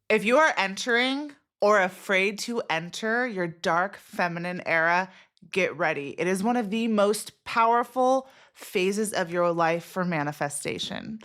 If you are entering or afraid to enter your dark feminine era, get ready. It is one of the most powerful phases of your life for manifestation.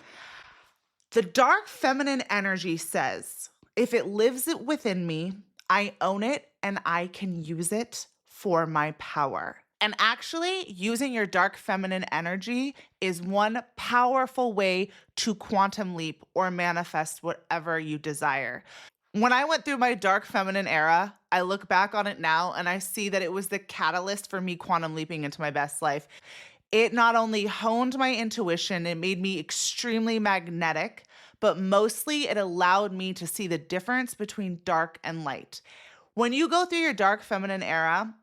The dark feminine energy says, if it lives it within me, I own it and I can use it for my power. And actually, using your dark feminine energy is one powerful way to quantum leap or manifest whatever you desire. When I went through my dark feminine era, I look back on it now and I see that it was the catalyst for me quantum leaping into my best life. It not only honed my intuition, it made me extremely magnetic, but mostly it allowed me to see the difference between dark and light. When you go through your dark feminine era,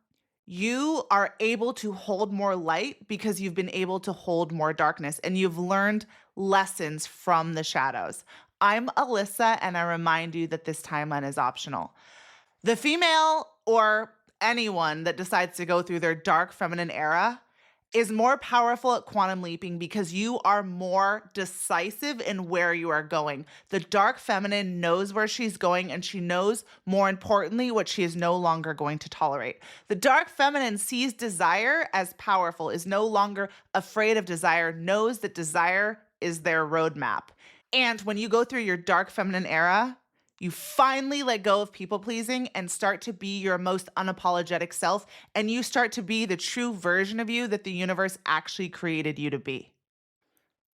you are able to hold more light because you've been able to hold more darkness and you've learned lessons from the shadows. I'm Alyssa, and I remind you that this timeline is optional. The female or anyone that decides to go through their dark feminine era is more powerful at quantum leaping because you are more decisive in where you are going. The dark feminine knows where she's going, and she knows, more importantly, what she is no longer going to tolerate. The dark feminine sees desire as powerful, is no longer afraid of desire, knows that desire is their roadmap. And when you go through your dark feminine era, you finally let go of people pleasing and start to be your most unapologetic self. And you start to be the true version of you that the universe actually created you to be.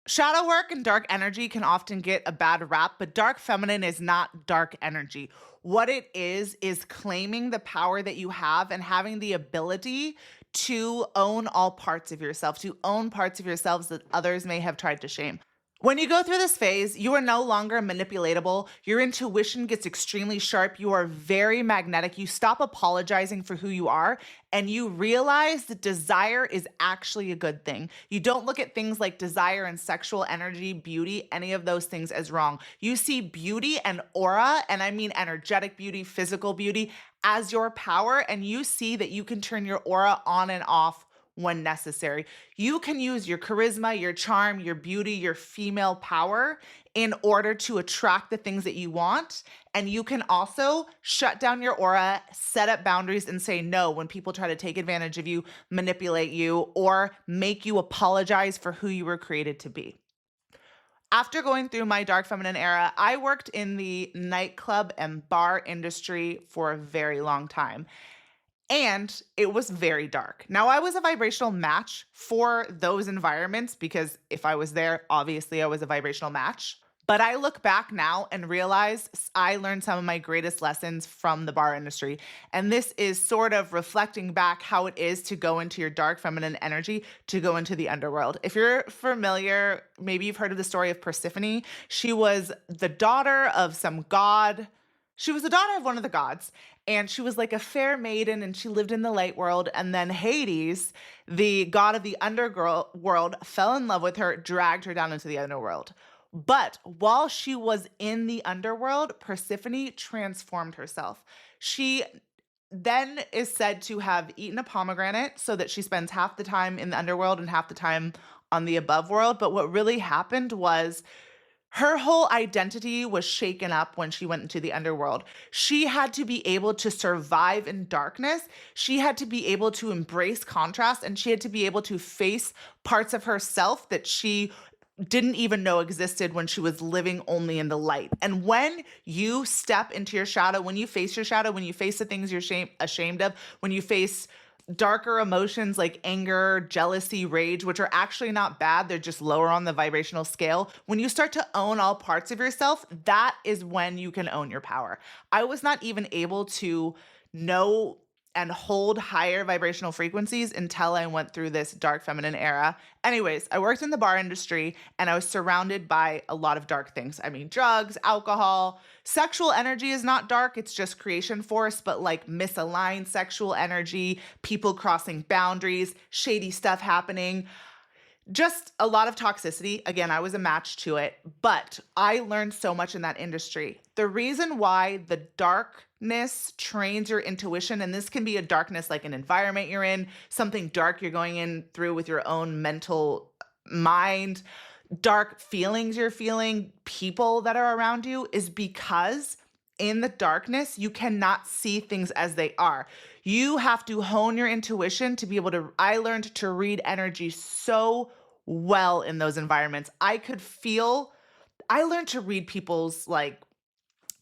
Shadow work and dark energy can often get a bad rap, but dark feminine is not dark energy. What it is claiming the power that you have and having the ability to own all parts of yourself, to own parts of yourselves that others may have tried to shame. When you go through this phase, you are no longer manipulatable. Your intuition gets extremely sharp. You are very magnetic. You stop apologizing for who you are, and you realize that desire is actually a good thing. You don't look at things like desire and sexual energy, beauty, any of those things as wrong. You see beauty and aura, and I mean energetic beauty, physical beauty, as your power, and you see that you can turn your aura on and off when necessary. You can use your charisma, your charm, your beauty, your female power in order to attract the things that you want. And you can also shut down your aura, set up boundaries, and say no when people try to take advantage of you, manipulate you, or make you apologize for who you were created to be. After going through my dark feminine era, I worked in the nightclub and bar industry for a very long time. And it was very dark. Now, I was a vibrational match for those environments because if I was there, obviously I was a vibrational match. But I look back now and realize I learned some of my greatest lessons from the bar industry. And this is sort of reflecting back how it is to go into your dark feminine energy, to go into the underworld. If you're familiar, maybe you've heard of the story of Persephone. She was the daughter of some god. She was the daughter of one of the gods, and she was like a fair maiden, and she lived in the light world. And then Hades, the god of the underworld, fell in love with her, dragged her down into the underworld. But while she was in the underworld, Persephone transformed herself. She then is said to have eaten a pomegranate so that she spends half the time in the underworld and half the time on the above world. But what really happened was her whole identity was shaken up when she went into the underworld. She had to be able to survive in darkness. She had to be able to embrace contrast, and she had to be able to face parts of herself that she didn't even know existed when she was living only in the light. And when you step into your shadow, when you face your shadow, when you face the things you're ashamed of, when you face darker emotions like anger, jealousy, rage, which are actually not bad, they're just lower on the vibrational scale. When you start to own all parts of yourself, that is when you can own your power. I was not even able to know and hold higher vibrational frequencies until I went through this dark feminine era. Anyways, I worked in the bar industry and I was surrounded by a lot of dark things. I mean, drugs, alcohol, sexual energy is not dark, it's just creation force, but like misaligned sexual energy, people crossing boundaries, shady stuff happening. Just a lot of toxicity. Again, I was a match to it, but I learned so much in that industry. The reason why the darkness trains your intuition, and this can be a darkness like an environment you're in, something dark you're going in through with your own mental mind, dark feelings you're feeling, people that are around you, is because in the darkness, you cannot see things as they are. You have to hone your intuition to be able to. I learned to read energy so well in those environments. I learned to read people's like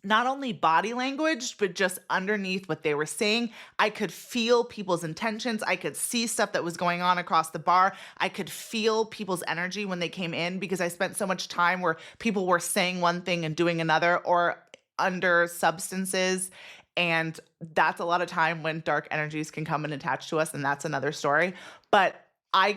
not only body language, but just underneath what they were saying. I could feel people's intentions. I could see stuff that was going on across the bar. I could feel people's energy when they came in because I spent so much time where people were saying one thing and doing another or under substances. And that's a lot of time when dark energies can come and attach to us. And that's another story. But I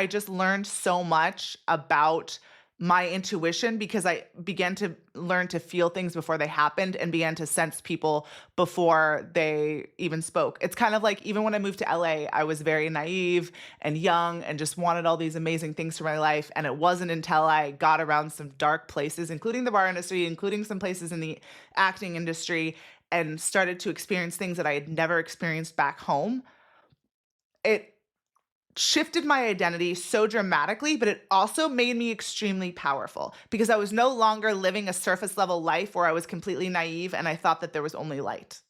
just learned so much about my intuition because I began to learn to feel things before they happened and began to sense people before they even spoke. It's kind of like even when I moved to LA, I was very naive and young and just wanted all these amazing things for my life. And it wasn't until I got around some dark places, including the bar industry, including some places in the acting industry, and started to experience things that I had never experienced back home. It shifted my identity so dramatically, but it also made me extremely powerful because I was no longer living a surface level life where I was completely naive and I thought that there was only light.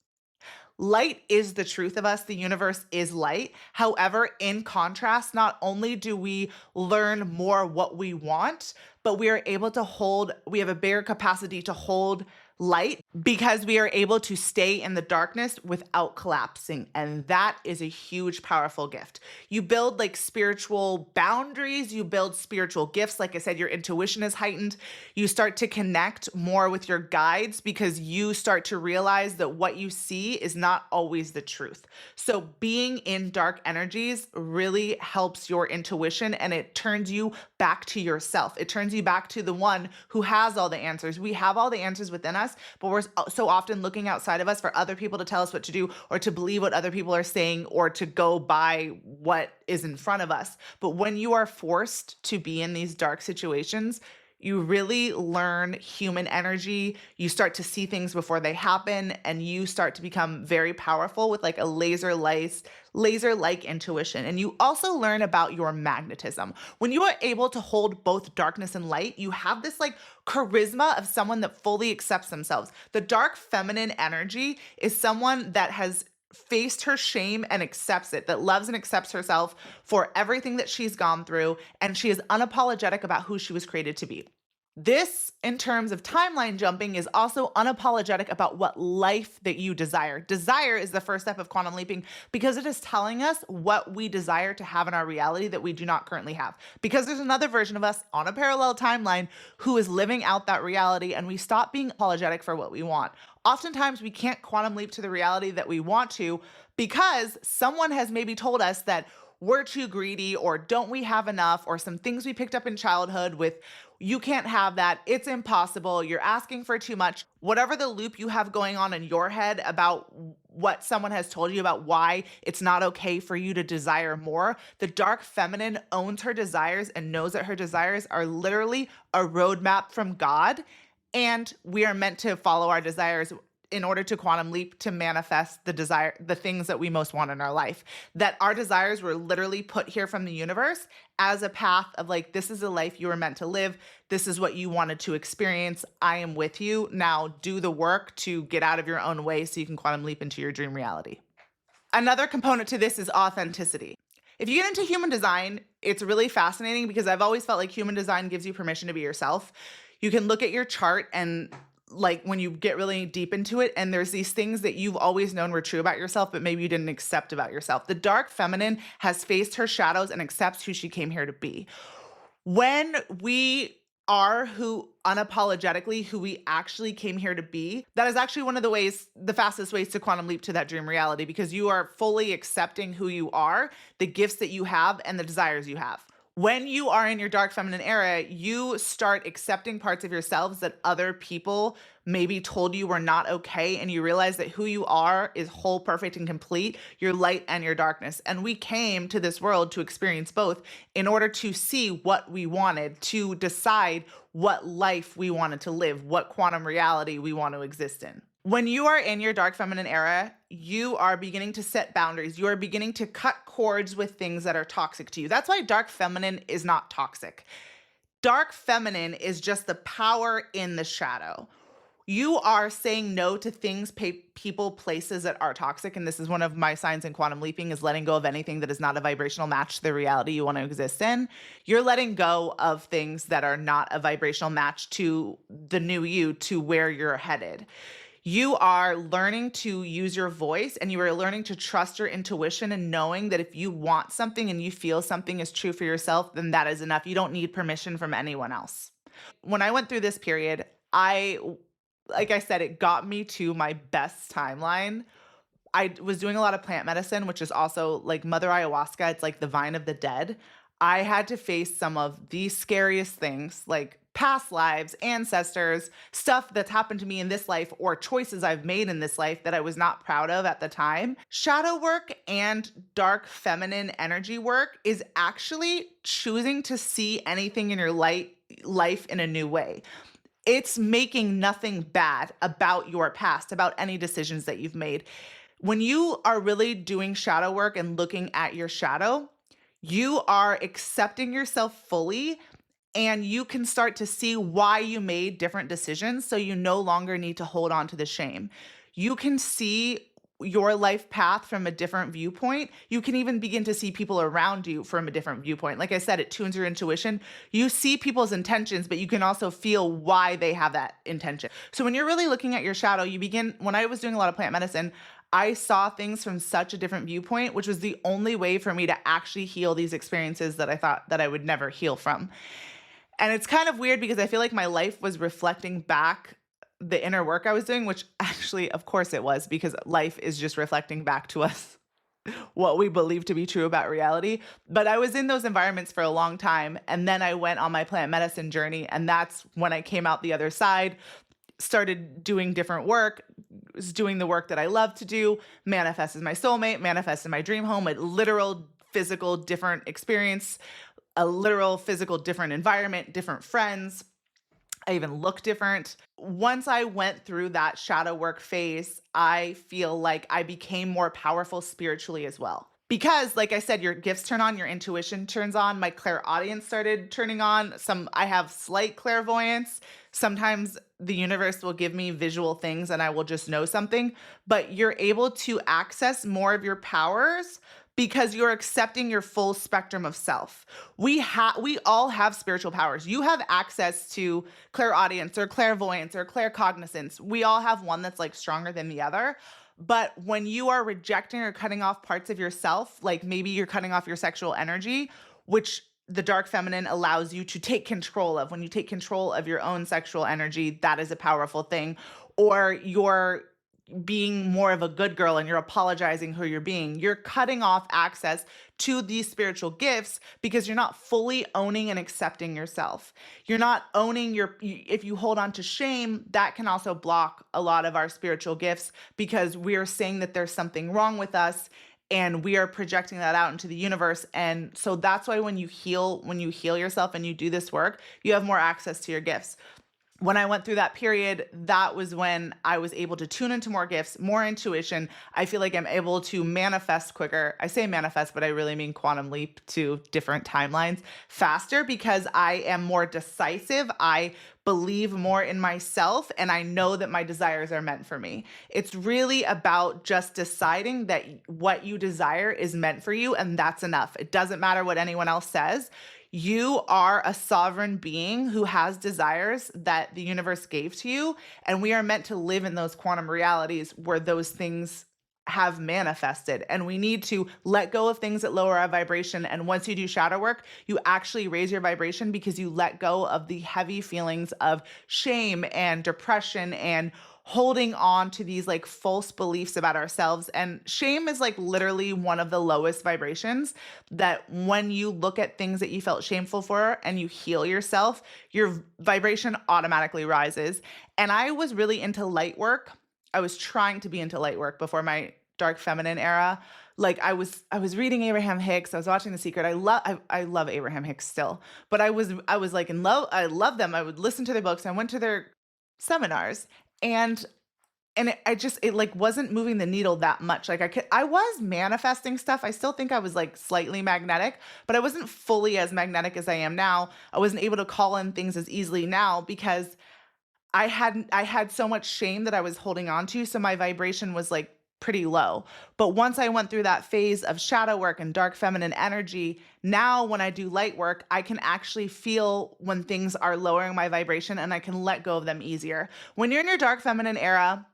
Light is the truth of us. The universe is light. However, in contrast, not only do we learn more what we want, but we have a bigger capacity to hold light because we are able to stay in the darkness without collapsing. And that is a huge, powerful gift. You build like spiritual boundaries, you build spiritual gifts. Like I said, your intuition is heightened. You start to connect more with your guides because you start to realize that what you see is not always the truth. So being in dark energies really helps your intuition and it turns you back to yourself. It turns you back to the one who has all the answers. We have all the answers within us, but we're so often looking outside of us for other people to tell us what to do or to believe what other people are saying or to go by what is in front of us. But when you are forced to be in these dark situations, you really learn human energy. You start to see things before they happen, and you start to become very powerful with like a laser-like intuition. And you also learn about your magnetism. When you are able to hold both darkness and light, you have this like charisma of someone that fully accepts themselves. The dark feminine energy is someone that has faced her shame and accepts it, that loves and accepts herself for everything that she's gone through, and she is unapologetic about who she was created to be. This, in terms of timeline jumping, is also unapologetic about what life that you desire. Desire is the first step of quantum leaping because it is telling us what we desire to have in our reality that we do not currently have. Because there's another version of us on a parallel timeline who is living out that reality, and we stop being apologetic for what we want. Oftentimes, we can't quantum leap to the reality that we want to because someone has maybe told us that we're too greedy or don't we have enough or some things we picked up in childhood with you can't have that, it's impossible, you're asking for too much. Whatever the loop you have going on in your head about what someone has told you about why it's not okay for you to desire more, the dark feminine owns her desires and knows that her desires are literally a roadmap from God. And we are meant to follow our desires in order to quantum leap to manifest the things that we most want in our life. That our desires were literally put here from the universe as a path of like, this is the life you were meant to live. This is what you wanted to experience. I am with you. Now do the work to get out of your own way so you can quantum leap into your dream reality. Another component to this is authenticity. If you get into human design, it's really fascinating because I've always felt like human design gives you permission to be yourself. You can look at your chart and like when you get really deep into it and there's these things that you've always known were true about yourself, but maybe you didn't accept about yourself. The dark feminine has faced her shadows and accepts who she came here to be. When we are unapologetically who we actually came here to be, that is actually one of the fastest ways to quantum leap to that dream reality because you are fully accepting who you are, the gifts that you have, and the desires you have. When you are in your dark feminine era, you start accepting parts of yourselves that other people maybe told you were not okay, and you realize that who you are is whole, perfect, and complete, your light and your darkness. And we came to this world to experience both in order to see what we wanted, to decide what life we wanted to live, what quantum reality we want to exist in. When you are in your dark feminine era, you are beginning to set boundaries. You are beginning to cut cords with things that are toxic to you. That's why dark feminine is not toxic. Dark feminine is just the power in the shadow. You are saying no to things, people, places that are toxic. And this is one of my signs in quantum leaping is letting go of anything that is not a vibrational match to the reality you want to exist in. You're letting go of things that are not a vibrational match to the new you, to where you're headed. You are learning to use your voice and you are learning to trust your intuition and knowing that if you want something and you feel something is true for yourself, then that is enough. You don't need permission from anyone else. When I went through this period, I, like I said, it got me to my best timeline. I was doing a lot of plant medicine, which is also like Mother Ayahuasca. It's like the vine of the dead. I had to face some of the scariest things, like past lives, ancestors, stuff that's happened to me in this life, or choices I've made in this life that I was not proud of at the time. Shadow work and dark feminine energy work is actually choosing to see anything in your life in a new way. It's making nothing bad about your past, about any decisions that you've made. When you are really doing shadow work and looking at your shadow, you are accepting yourself fully and you can start to see why you made different decisions so you no longer need to hold on to the shame. You can see your life path from a different viewpoint. You can even begin to see people around you from a different viewpoint. Like I said, it tunes your intuition. You see people's intentions, but you can also feel why they have that intention. So when you're really looking at your shadow, when I was doing a lot of plant medicine, I saw things from such a different viewpoint, which was the only way for me to actually heal these experiences that I thought that I would never heal from. And it's kind of weird because I feel like my life was reflecting back the inner work I was doing, which actually, of course, it was because life is just reflecting back to us what we believe to be true about reality. But I was in those environments for a long time. And then I went on my plant medicine journey. And that's when I came out the other side, started doing different work, was doing the work that I love to do, manifested my soulmate, manifested my dream home, a literal physical different experience, a literal physical different environment, different friends. I even look different. Once I went through that shadow work phase, I feel like I became more powerful spiritually as well. Because, like I said, your gifts turn on, your intuition turns on, my clairaudience started turning on. I have slight clairvoyance. Sometimes the universe will give me visual things and I will just know something, but you're able to access more of your powers because you're accepting your full spectrum of self. We all have spiritual powers. You have access to clairaudience or clairvoyance or claircognizance. We all have one that's like stronger than the other. But when you are rejecting or cutting off parts of yourself, like maybe you're cutting off your sexual energy, which the dark feminine allows you to take control of. When you take control of your own sexual energy, that is a powerful thing. Or you're being more of a good girl and you're apologizing who you're being. You're cutting off access to these spiritual gifts because you're not fully owning and accepting yourself. You're not owning if you hold on to shame, that can also block a lot of our spiritual gifts because we are saying that there's something wrong with us and we are projecting that out into the universe. And so that's why when you heal yourself and you do this work, you have more access to your gifts. When I went through that period, that was when I was able to tune into more gifts, more intuition. I feel like I'm able to manifest quicker. I say manifest, but I really mean quantum leap to different timelines faster because I am more decisive. I believe more in myself and I know that my desires are meant for me. It's really about just deciding that what you desire is meant for you and that's enough. It doesn't matter what anyone else says. You are a sovereign being who has desires that the universe gave to you. And we are meant to live in those quantum realities where those things have manifested. And we need to let go of things that lower our vibration. And once you do shadow work, you actually raise your vibration because you let go of the heavy feelings of shame and depression and holding on to these like false beliefs about ourselves. And shame is like literally one of the lowest vibrations that when you look at things that you felt shameful for and you heal yourself, your vibration automatically rises. And I was really into light work. I was trying to be into light work before my dark feminine era. Like I was reading Abraham Hicks. I was watching The Secret. I love Abraham Hicks still, but I was like in love. I love them. I would listen to their books. I went to their seminars and it like wasn't moving the needle that much. Like I was manifesting stuff. I still think I was like slightly magnetic, but I wasn't fully as magnetic as I am now. I wasn't able to call in things as easily now because I had so much shame that I was holding on to, so my vibration was like pretty low. But once I went through that phase of shadow work and dark feminine energy, now when I do light work, I can actually feel when things are lowering my vibration and I can let go of them easier. When you're in your dark feminine era,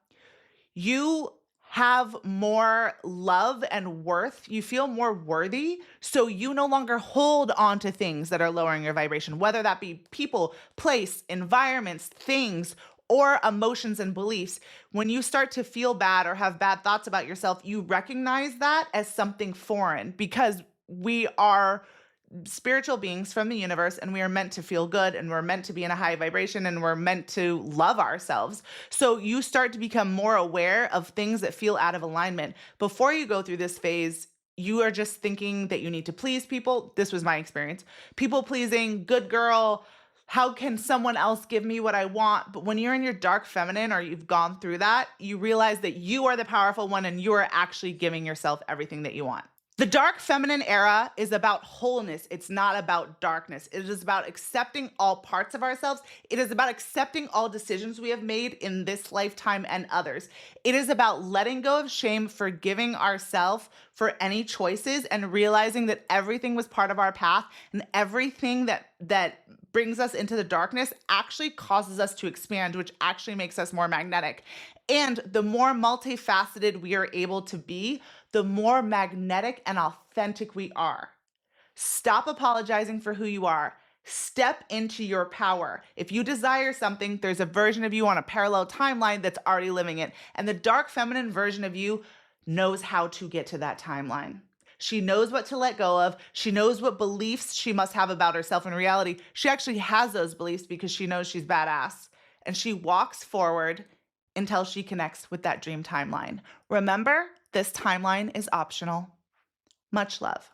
you have more love and worth. You feel more worthy. So you no longer hold on to things that are lowering your vibration, whether that be people, place, environments, things, or emotions and beliefs. When you start to feel bad or have bad thoughts about yourself, you recognize that as something foreign because we are spiritual beings from the universe and we are meant to feel good and we're meant to be in a high vibration and we're meant to love ourselves. So you start to become more aware of things that feel out of alignment. Before you go through this phase, you are just thinking that you need to please people. This was my experience. People pleasing, good girl. How can someone else give me what I want? But when you're in your dark feminine or you've gone through that, you realize that you are the powerful one and you are actually giving yourself everything that you want. The dark feminine era is about wholeness. It's not about darkness. It is about accepting all parts of ourselves. It is about accepting all decisions we have made in this lifetime and others. It is about letting go of shame, forgiving ourselves for any choices, and realizing that everything was part of our path and everything that brings us into the darkness actually causes us to expand, which actually makes us more magnetic. And the more multifaceted we are able to be, the more magnetic and authentic we are. Stop apologizing for who you are. Step into your power. If you desire something, there's a version of you on a parallel timeline that's already living it. And the dark feminine version of you knows how to get to that timeline. She knows what to let go of. She knows what beliefs she must have about herself in reality. She actually has those beliefs because she knows she's badass. And she walks forward until she connects with that dream timeline. Remember, this timeline is optional. Much love.